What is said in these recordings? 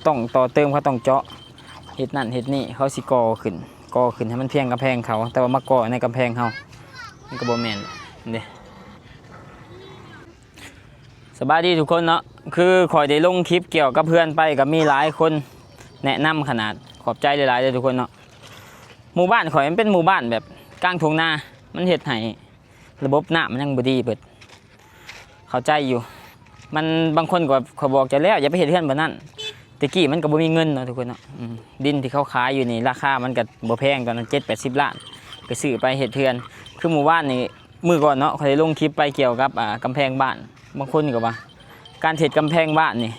ต้องต่อเติมเขาต้องเจาะเห็ดนั่นเห็ดนี่เขาสิก่อขึ้นให้มันเพียงกำแพงเขาแต่ว่ามาก่อในกำแพงเขามันก็บ่แม่นเด้สบายดีทุกคนเนาะคือคอยได้ลงคลิปเกี่ยวกับเพื่อนไปกับมีหลายคนแนะนำขนาดขอบใจหลายๆเลยทุกคนเนาะหมู่บ้านข่อยมันเป็นหมู่บ้านแบบกลางทุ่งนามันเฮ็ดให้ระบบน้ำมันยังบ่ดีเบิดเข้าใจอยู่มันบางคนก็ขอบอกจะแล้วอย่าไปเฮ็ดเฮือนแบบนั้นตะกี้มันก็บ่มีเงินเนาะทุกคนเนาะดินที่เขาขายอยู่นี่ราคามันก็บ่แพงตอนนั้น7-80 ล้านก็ซื้อไปเฮ็ดเฮือนคือหมู่บ้านนี่มื้อก่อนเนาะข่อยได้ลงคลิปไปเกี่ยวกับกำแพงบ้านบางคนก็ว่าการเฮ็ดกำแพงบ้านนี่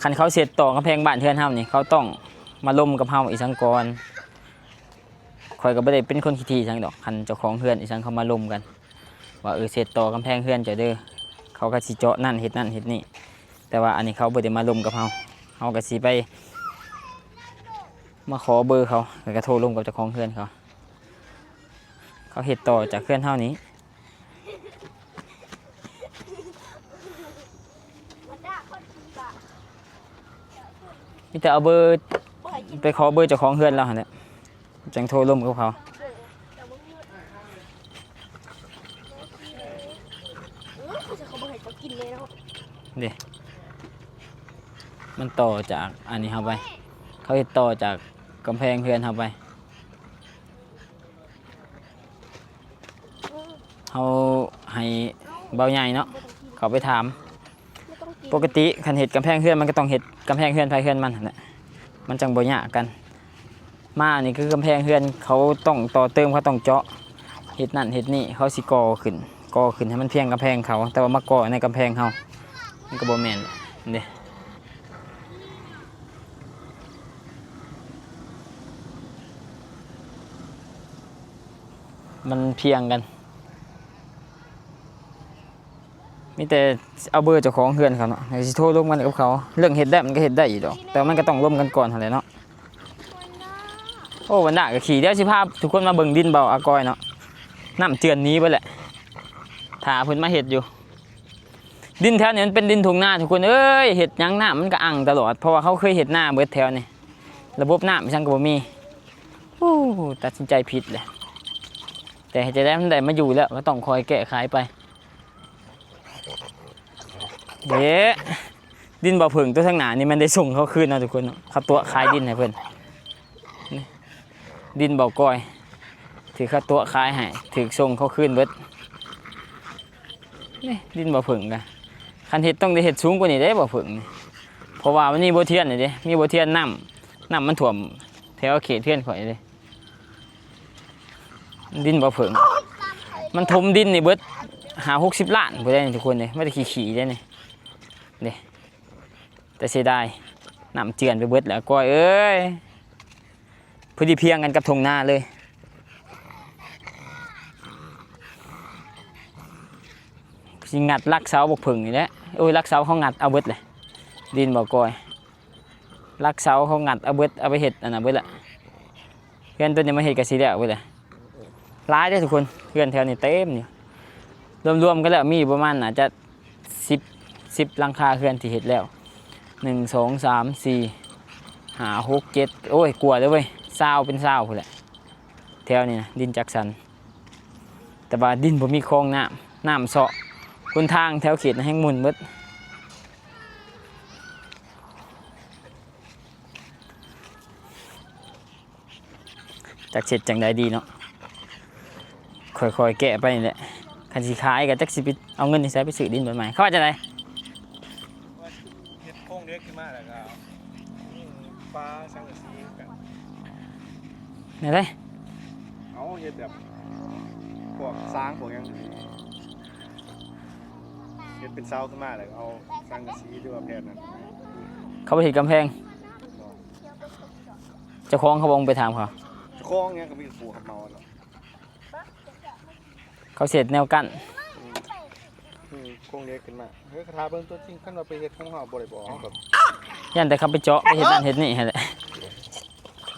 คันเขาเสร็จต่อกำแพงบ้านเฮือนเฮานี่เขาต้องมาล้มกับเฮาอีกสังก่อนข่อยก็บ่ได้เป็นคนขี้ถี่จังดอกคันเจ้าของเฮือนอีสังเขามาล้มกันว่าเสร็จต่อกำแพงเฮือนเจ้าเด้อเขาก็สิเจาะนั่นเฮ็ดนั่นเฮ็ดนี่แต่ว่าอันนี้เขาบ่ได้มาล้มกับเฮาก็สิไปมาขอเบอร์เขาแล้วก็โทรลงกับเจ้าของเฮือนเขาเฮ็ดต่อจากเฮือนเฮานี้มีแต่เอาเบอร์ไปขอเบอร์เจ้าของเฮือนแล้วหั่นแหละจังโทรลงกับเขาเด้มันต่อจากอันนี้เข้าไปเขาเฮ็ดต่อจากกำแพงเฮือนเข้าไปเขาให้เบาใหญ่เนาะเขาไปถามปกติคันเฮ็ดกำแพงเฮือนมันก็ต้องเฮ็ดกำแพงเฮือนภายเฮือนมันนั่นแหละมันจังบ่ยากกันมานี่คือกำแพงเฮือนเขาต้องต่อเติมเขาต้องเจาะเฮ็ดนั่นเฮ็ดนี่เขาสิก่อขึ้นให้มันเพียงกำแพงเขาแต่ว่ามาก่อในกำแพงเขามันก็บ่แม่นเด้มันเพียงกันมีแต่เอาเบอร์เจ้าของเฮือนเขาเนาะสิโทรร่วมกันกับเขาเรื่องเฮ็ดได้มันก็เฮ็ดได้อยู่ดอกแต่มันก็ต้องร่วมกันก่อนหั่นแหละเนาะโอ้วันหน้าก็ขี่เดี๋ยวสิพาทุกคนมาเบิ่งดินเบาอากอยเนาะน้ำเจือนนี้ไปแหละถ้าเพิ่นมาเฮ็ดอยู่ดินแถวนี้มันเป็นดินทุ่งนาทุกคนเอ้ยเฮ็ดหยังน้ำมันก็อั่งตลอดเพราะว่าเขาเคยเฮ็ดนาเบิดแถวนี้ระบบน้ำจังก็บ่มีตัดสินใจผิดเลยแต่จะได้มันได้มาอยู่แล้วก็ต้องคอยแก้ไขไปเด้ดินบ่อผึ่งตัวทางหน้านี่มันได้ส่งเขาคืนนะทุกคนเขาตัวขายดินให้เพิ่นดินบ่อกอยถือเขาตัวขายให้ถือส่งเขาคืนเบิดนี่ดินบ่อผึ่งกันคันเห็ดต้องได้เห็ดสูงกว่านี้ได้บ่อผึ่งเพราะว่ามันมีบ่อเทียนนี่เด้มีบ่อเทียนน้ำมันท่วมแถวเขตเทียนข่อยเลยดินบ่อผึ่งมันถมดินนี่เบิด50-60 ล้านบ่ได้ทุกคนเลยไม่ได้ขี่ได้นี่เด้แต่เสียดายน้ำเจือนไปเบิดแล้วก้อยเอ้ยพอดีเพียงกันกับทงนาเลยสิงัดลักเสาบกผึ่งนี่แหละโอ้ยลักเสาเขางัดเอาเบิดเลยดินบ่อกอยลักเสาเขางัดเอาเบิดเอาไปเห็ดอันนั้นเบิดละเพื่อนตัวนี้มาเห็ดกับสีแดงเบิดเลยร้ายได้ทุกคนเพื่อนแถวนี้เต็มอยู่รวมๆกันแล้วมีประมาณอาจจะ10หลังคาเพื่อนที่เห็ดแล้ว1 2 3 4 5 6 7โอ้ยกลัวเลยเว้ย20เป็น20พุ่นแหละแถวนี้นะดินจักสันแต่ว่าดินบ่มีคลองน้ำเสาะคนทางแถวเขตแห่งมุนเบิดจักเสร็จจังใดดีเนาะค่อยๆแกะไปนี่แหละคันสิขายก็จักสิไปเอาเงินที่ใช้ไปซื้อดินใหม่เขาว่าจะไดเฮ็ดโค้งเล็กขึ้นมาแล้วก็ฟ้าสังกะสีกันนี่ได้เอาเฮ็ดแบบพวกสร้างพวกยังเฮ็ดเป็นเสาขึ้นมาแล้วเอาสังกะสีหรือว่าแผ่นนั้นเขาไปเห็นกำแพงเจ้าของเขาบอกไปถามเขาโค้งเนี้ยก็มีปูขับเมาแล้วเขาเสร็จแนวกั้นโค้งเล็กขึ้นมาเฮ้ยคาถาเบิ่งตัวจริงขั้นเราไปเฮ็ดของเขาบ่ได้บอกแบบยันแต่เขาไปเจาะไปเห็ดนั่นเห็ดนี่แหละ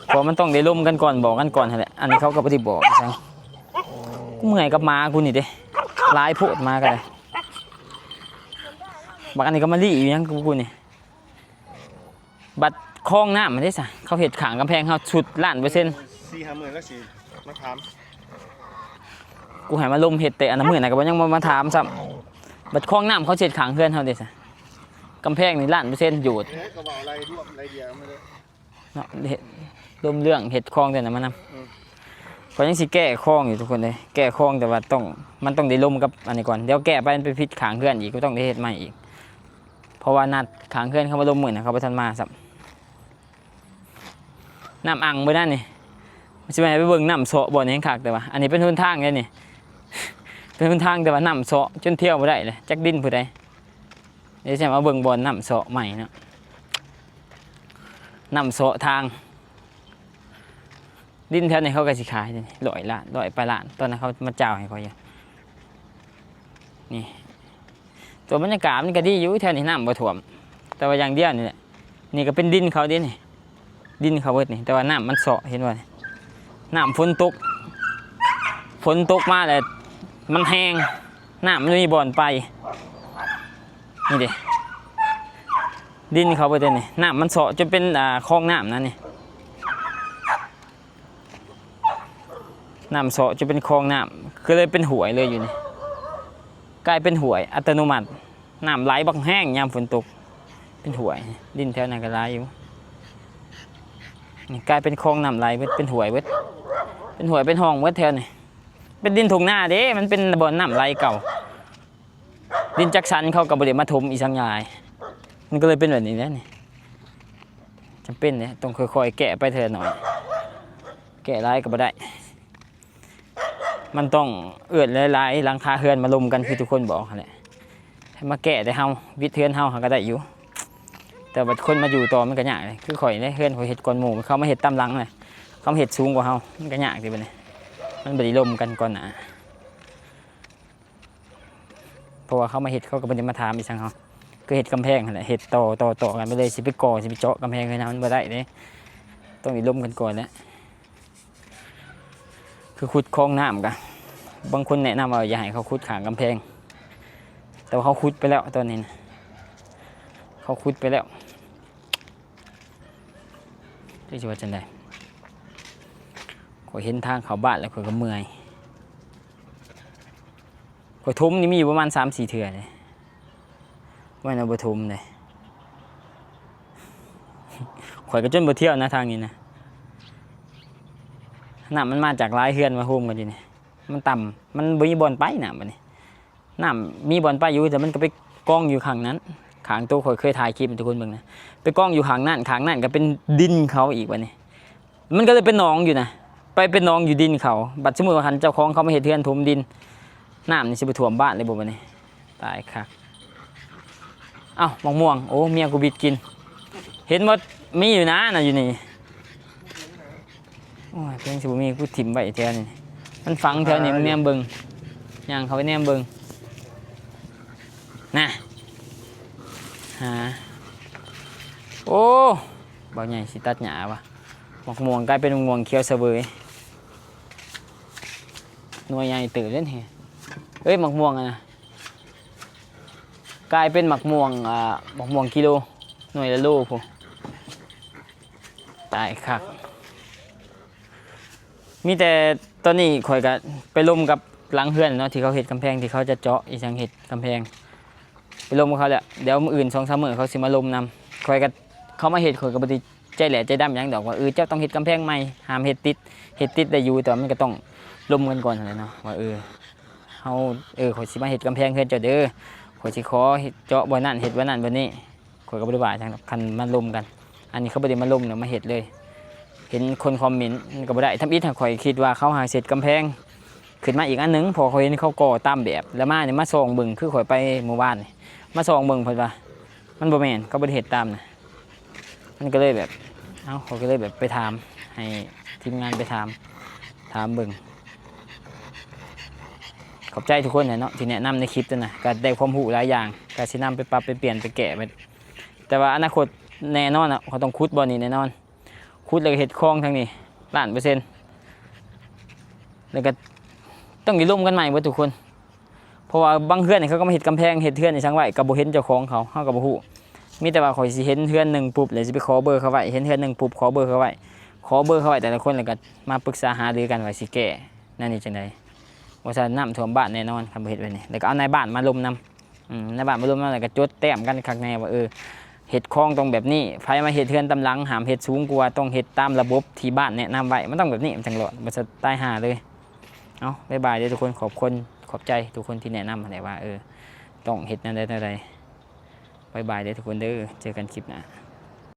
เพราะมันต้องได้ร่มกันก่อนบอกกันก่อนแหละอันนี้เขาก็ปฏิบอกใช่กูเมื่อยกับมากูนี่เด้ลายโพดมากันเลยบางอันนี้ก็มาลี่อยู่ยังกูนี่บัด คลองน้ำมันได้ซะเขาเฮ็ดขางกำแพงเฮาสุดล้านเปอร์เซ็นต์ 4-5 มื้อแล้วสิมาถาม กูให้มาลมเฮ็ดแต่อันนั้นมื้อน่ะก็บ่ยังมาถามซ้ำบัดคลองน้ำเขาเฮ็ดขางเฮือนเฮาได้ซะกำแพงนี่ล้านเปอร์เซ็นต์อยู่ เอ๊ะก็บอกอะไรรวบอะไรเดียวไม่ได้ เนาะเฮ็ดรวมเรื่องเฮ็ดคลองแต่นั้นมานำก็ยังสิแก้คลองอยู่ทุกคนเลยแก้คลองแต่ว่ามันต้องได้ลมกับอันนี้ก่อนเดี๋ยวแก้ไปมันไปพิษขางเฮือนอีกก็ต้องได้เฮ็ดใหม่อีกเพราะว่านัดขางเฮือนเขามาลมมื้อน่ะเขาบ่ทันมาซ้ำน้ำอังบ่นั่นนี่มันสิไปเบิ่งน้ำเซาะบ่นี่คักแต่ว่าอันนี้เป็นหนทางเลยนี่ เป็นหนทางแต่ว่าน้ำเซาะจนเที่ยวบ่ได้เลยจักดินผู้ใดเดี๋ยวจะมาเบิ่งบ่อนน้ำเซาะใหม่เนาะน้ำเซาะทางดินแถวนี้เขาก็สิขายนี่100 ล้าน100ปลายล้านตอนนั้นเขามาเจ้าให้เขาอยู่นี่ตัวบรรยากาศมันก็ดีอยู่แถวนี้น้ำบ่ท่วมแต่ว่าอย่างเดียวนี่แหละนี่ก็เป็นดินเขาเด้นี่ดินเขาเบิดนี่แต่ว่าน้ำมันเซาะเห็นบ่น้ำฝนตกมาแล้วมันแห้งน้ำมันมีบ่อนไปนี่เด้ดินเขาเบิดนี่น้ำมันเซาะจนเป็นคลองน้ำนั่นนี่น้ำเซาะจะเป็นคลองน้ำก็เลยเป็นห้วยเลยอยู่นี่กลายเป็นห้วยอัตโนมัติน้ำไหลบักแห้งยามฝนตกเป็นห้วยดินแถวนั้นก็ไหลอยู่นี่กลายเป็นคลองน้ำไหลเป็นห้วยเป็นห้วยเป็นห้องแถวนี่เป็นดินทุ่งนาเด้มันเป็นบ่อน้ำไหลเก่าดินจักสันเขาก็บ่ได้มาถมอีสังหลายมันก็เลยเป็นแบบนี้แล้วนี่จำเป็นเนี่ยต้องค่อยๆแกะไปเถอะหน่อยแกะไรก็บ่ได้มันต้องเอื้อนหลายๆหลังคาเฮือนมาลุมกันคือทุกคนบอกแหละให้มาแกะได้เฮาวิทย์เฮือนเฮาก็ได้อยู่แต่บัดคนมาอยู่ต่อมันก็ยากเลยคือข่อยได้เฮือนข่อยเฮ็ดก่อนหมู่เขามาเฮ็ดตามหลังเลยเขามาเฮ็ดสูงกว่าเฮามันก็ยากสิบัดนี้มันบ่ได้ลมกันก่อนหน้าเพราะว่าเขามาเฮ็ดเขาก็บ่ได้มาถามอีสังเฮาก็เฮ็ดกำแพงนั่นแหละเฮ็ดต่อกันไปเลยสิไปก่อสิไปเจาะกำแพงเฮือนเฮามันบ่ได้เด้ต้องได้ลมกันก่อนแล้วคือขุดคลองน้ำกันบางคนแนะนำว่าอย่าให้เขาขุดขางกำแพงแต่ว่าเขาขุดไปแล้วตอนนี้นะเขาขุดไปแล้วที่จะว่าจังได๋ข้อยเห็นทางเขาบ้านแล้วข้อยก็เมื่อยข้อยทุมนี่มีอยู่ประมาณ 3-4 เทื่อเลยว่าน่าบ่ทุมเลยข้อยก็จนบ่เที่ยวนะทางนี้นะน้ำมันมาจากหลายเฮือนมาโฮมกันอยู่นี่มันต่ำมันมีบ่อนไปน้ำบัดนี้น้ำมีบ่อนไปอยู่แต่มันก็ไปกองอยู่ข้างนั้นข้างตัวข่อยเคยถ่ายคลิปให้ทุกคนเบิ่งนะไปกองอยู่ข้างนั้นก็เป็นดินเขาอีกบัดนี้มันก็เลยเป็นหนองอยู่นะไปเป็นหนองอยู่ดินเขาบัดสมมุติว่าคันเจ้าของเขามาเฮ็ดเฮือนถมดินน้ำนี่สิไปท่วมบ้านเลยบ่บัดนี้ตายคักเอ้ามะม่วงโอ้เมียกูบิดกินเห็นว่ามีอยู่นะน่ะอยู่นี่โอ้ยเพียงสิบ่มีกูถิ่มไว้แถวนี้มันฝังแถวนี้มึงแนมเบิ่งย่างเขาไปแนมเบิ่งน่ะหาโอ้บ่ใหญ่สิตัดหญ้าวะมะม่วงกลายเป็นมะม่วงเขียวเสวยหน่วยใหญ่ตื่นเล่นเฮ้เอ้ยมะม่วงอะนะกลายเป็นมะม่วงมะม่วงกิโลหน่วยละโลพอตายคักมีแต่ตอนนี้ข่อยก็ไปลมกับหลังเฮือนเนาะที่เขาเฮ็ดกำแพงที่เขาจะเจาะอีสังเฮ็ดกำแพงไปลมกับเขาแหละเดี๋ยวมื้ออื่น 2-3 มื้อเขาสิมาลมนำข่อยก็เขามาเฮ็ดข่อยก็บ่ได้ใจแหล่ใจดำหยังดอกว่าเจ้าต้องเฮ็ดกำแพงใหม่ห้ามเฮ็ดติดได้อยู่แต่มันก็ต้องลมกันก่อนนั่นแหละเนาะว่าเฮาข่อยสิมาเฮ็ดกำแพงเฮือนเจ้าเด้อข่อยสิขอเฮ็ดเจาะบ่นั้นเฮ็ดบ่นั้นบ่นี้ข่อยก็บ่ได้ว่าจังดอกคันมันลมกันอันนี้เขาบ่ได้มาลมเนาะมาเฮ็ดเลยเห็นคนคอมเมนต์ก็บ่ได้ทำอีกถ้าข่อยคิดว่าเขาหาเสร็จกำแพงขึ้นมาอีกอันหนึงพอข่อยเห็นเขาก่อตามแบบแล้วมาเนี่ยมาส่องเบิ่งคือข่อยไปหมู่บ้านนี่มาส่องเบิ่งเพิ่นว่ามันบ่แม่นเขาบ่ได้เฮ็ดตามนะมันก็เลยแบบข่อยก็เลยแบบไปถามให้ทีมงานไปถามเบิ่งขอบใจทุกคนเนาะที่แนะนำในคลิปนั่นน่ะก็ได้ความรู้หลายอย่างก็สินำไปปรับไปเปลี่ยนไปแก้ไปแต่ว่าอนาคตแน่นอนเขาต้องขุดบ่อนี้แน่นอนขุดแล้วก็เฮ็ดคลองทางนี้1,000,000%แล้วก็ต้องอยู่ร่วมกันใหม่เบิดทุกคนเพราะว่าบางเฮือนเขาก็มาเฮ็ดกำแพงเฮ็ดเฮือนในช่างไว้ก็บ่เห็นเจ้าของเขาก็บ่ฮู้ มีแต่ว่าข่อยสิเห็นเฮือนหนึ่งปุ๊บเลยสิไปขอเบอร์เขาไว้เห็นเฮือนหนึ่งปุ๊บขอเบอร์เขาไว้ขอเบอร์เขาไว้แต่ละคนแล้วก็มาปรึกษาหารือกันว่าสิแก้นั่นนี่จังไดว่าจะน้ำท่วมบ้านแน่นอนคำเฮ็ดไว้นี่แล้วก็เอานายบ้านมาลมนำนายบ้านมาลมนำแล้วก็จดแต้มกันคักแน่ว่าเฮ็ดคลองตรงแบบนี้ไผมาเฮ็ดเฮือนตำหลังหามเฮ็ดสูงกว่าต้องเฮ็ดตามระบบที่บ้านแนะนำไว้มันต้องแบบนี้มันจังหลอดมันจะตายห่าเลยเอาบ๊ายบายเด้อทุกคนขอบใจทุกคนที่แนะนำอะไรว่าต้องเฮ็ดนั่นได้บ๊ายบายเด้อทุกคนเด้อเจอกันคลิปหน้า